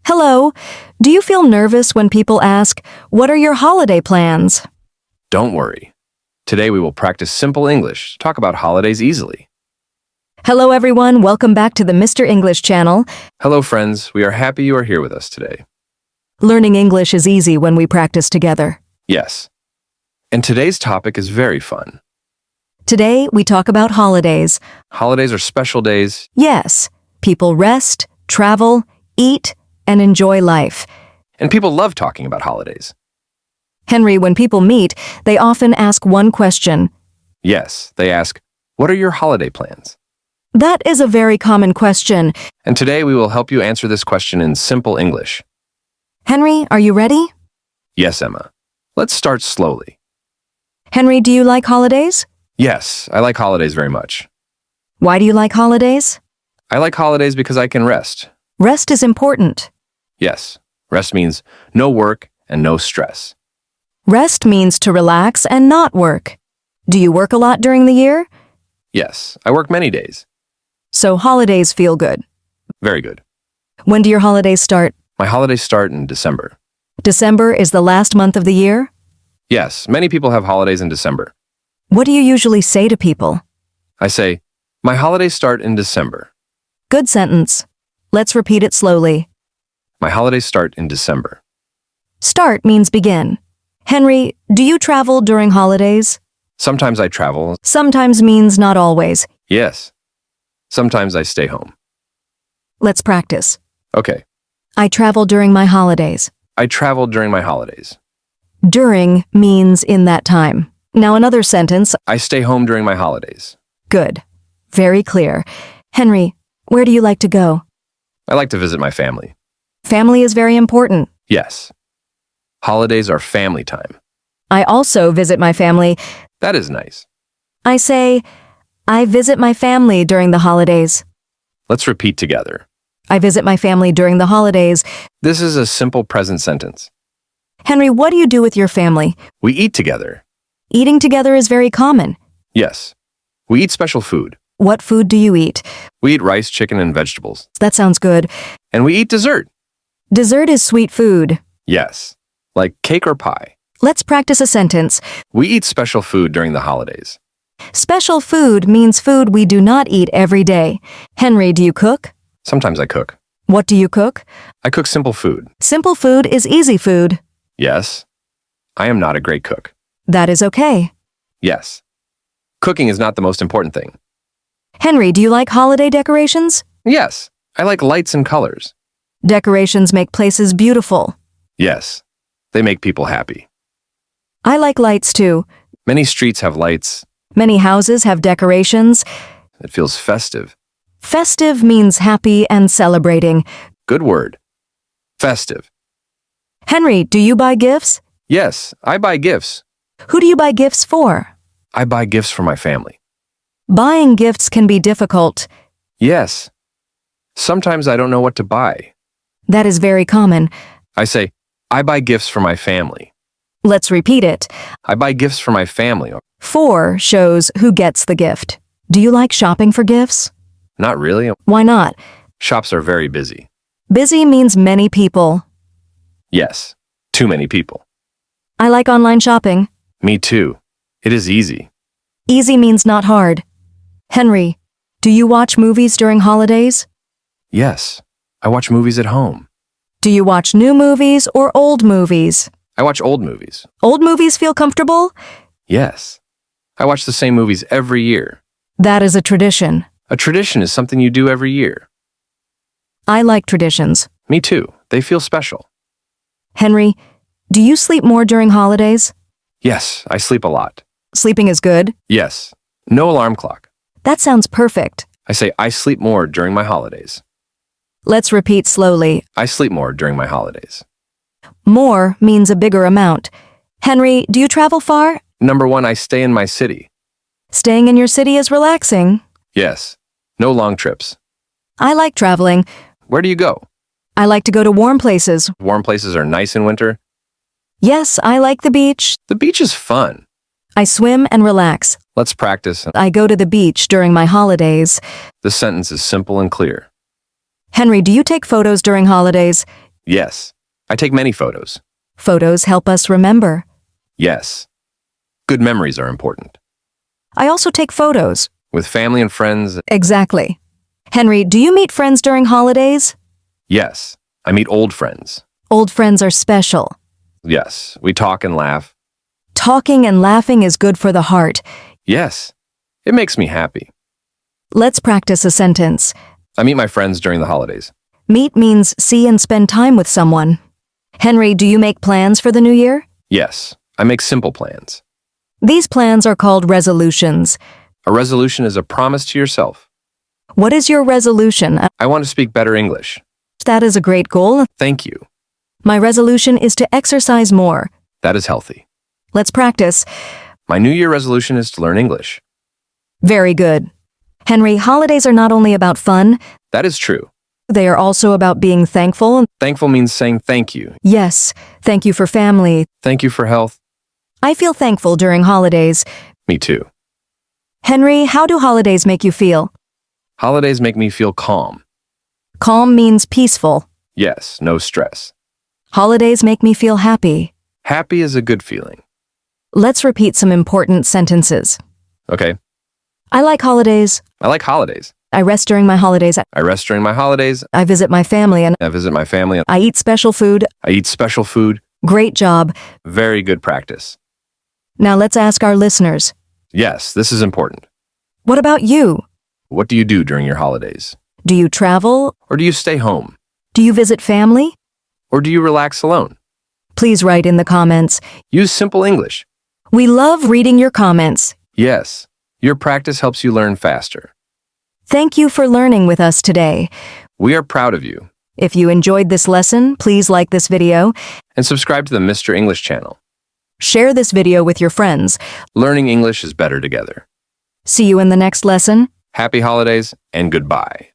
Hello. Do you feel nervous when people ask, "What are your holiday plans?" Don't worry. Today we will practice simple English to talk about holidays easily. Hello, everyone. Welcome back to the Mr. English channel. Hello friends, we are happy you are here with us today. Learning English is easy when we practice together. Yes. And today's topic is very fun. Today, we talk about holidays. Holidays are special days. Yes, people rest, travel, eat, and enjoy life. And people love talking about holidays. Henry, when people meet, they often ask one question. Yes, they ask, what are your holiday plans? That is a very common question. And today we will help you answer this question in simple English. Henry, are you ready? Yes, Emma. Let's start slowly. Henry, do you like holidays? Yes, I like holidays very much. Why do you like holidays? I like holidays because I can rest. Rest is important. Yes, rest means no work and no stress. Rest means to relax and not work. Do you work a lot during the year? Yes, I work many days. So holidays feel good. Very good. When do your holidays start? My holidays start in December. December is the last month of the year? Yes, many people have holidays in December. What do you usually say to people? I say, my holidays start in December. Good sentence. Let's repeat it slowly. My holidays start in December. Start means begin. Henry, do you travel during holidays? Sometimes I travel. Sometimes means not always. Yes. Sometimes I stay home. Let's practice. Okay. I travel during my holidays. I travel during my holidays. During means in that time. Now another sentence. I stay home during my holidays. Good. Very clear. Henry, where do you like to go? I like to visit my family. Family is very important. Yes. Holidays are family time. I also visit my family. That is nice. I say, I visit my family during the holidays. Let's repeat together. I visit my family during the holidays. This is a simple present sentence. Henry, what do you do with your family? We eat together. Eating together is very common. Yes. We eat special food. What food do you eat? We eat rice, chicken, and vegetables. That sounds good. And we eat dessert. Dessert is sweet food. Yes. Like cake or pie. Let's practice a sentence. We eat special food during the holidays. Special food means food we do not eat every day. Henry, do you cook? Sometimes I cook. What do you cook? I cook simple food. Simple food is easy food. Yes. I am not a great cook. That is okay. Yes. Cooking is not the most important thing. Henry, do you like holiday decorations? Yes. I like lights and colors. Decorations make places beautiful. Yes. They make people happy. I like lights too. Many streets have lights. Many houses have decorations. It feels festive. Festive means happy and celebrating. Good word. Festive. Henry, do you buy gifts? Yes, I buy gifts. Who do you buy gifts for? I buy gifts for my family. Buying gifts can be difficult. Yes. Sometimes I don't know what to buy. That is very common. I say, I buy gifts for my family. Let's repeat it. I buy gifts for my family. For shows who gets the gift. Do you like shopping for gifts? Not really. Why not? Shops are very busy. Busy means many people. Yes, too many people. I like online shopping. Me too. It is easy. Easy means not hard. Henry, do you watch movies during holidays? Yes, I watch movies at home. Do you watch new movies or old movies? I watch old movies. Old movies feel comfortable? Yes. I watch the same movies every year. That is a tradition. A tradition is something you do every year. I like traditions. Me too. They feel special. Henry, do you sleep more during holidays? Yes, I sleep a lot. Sleeping is good. Yes. No alarm clock. That sounds perfect. I say I sleep more during my holidays. Let's repeat slowly. I sleep more during my holidays. More means a bigger amount. Henry, do you travel far? Number 1, I stay in my city. Staying in your city is relaxing. Yes. No long trips. I like traveling. Where do you go? I like to go to warm places. Warm places are nice in winter. Yes, I like the beach. The beach is fun. I swim and relax. Let's practice. I go to the beach during my holidays. The sentence is simple and clear. Henry, do you take photos during holidays? Yes. I take many photos. Photos help us remember. Yes. Good memories are important. I also take photos. With family and friends, Exactly. Henry, do you meet friends during holidays? yes. I meet old friends. Old friends are special. Yes. We talk and laugh. Talking and laughing is good for the heart. Yes. It makes me happy. Let's practice a sentence. I meet my friends during the holidays. Meet means see and spend time with someone. Henry, do you make plans for the new year? Yes. I make simple plans. These plans are called resolutions. A resolution is a promise to yourself. What is your resolution? I want to speak better English. That is a great goal. Thank you. My resolution is to exercise more. That is healthy. Let's practice. My New Year resolution is to learn English. Very good. Henry, holidays are not only about fun, That is true. they are also about being thankful. Thankful means saying thank you. Yes, thank you for family. Thank you for health. I feel thankful during holidays. Me too. Henry, how do holidays make you feel? Holidays make me feel calm. Calm means peaceful. Yes, no stress. Holidays make me feel happy. Happy is a good feeling. Let's repeat some important sentences. Okay. I like holidays. I like holidays. I rest during my holidays. I rest during my holidays. I visit my family and I visit my family. I eat special food. I eat special food. Great job. Very good practice. Now let's ask our listeners. Yes, this is important. What about you? What do you do during your holidays? Do you travel? Or do you stay home? Do you visit family? Or do you relax alone? Please write in the comments. Use simple English. We love reading your comments. Yes, your practice helps you learn faster. Thank you for learning with us today. We are proud of you. If you enjoyed this lesson, please like this video. And subscribe to the Mr. English channel. Share this video with your friends. Learning English is better together. See you in the next lesson. Happy holidays and goodbye.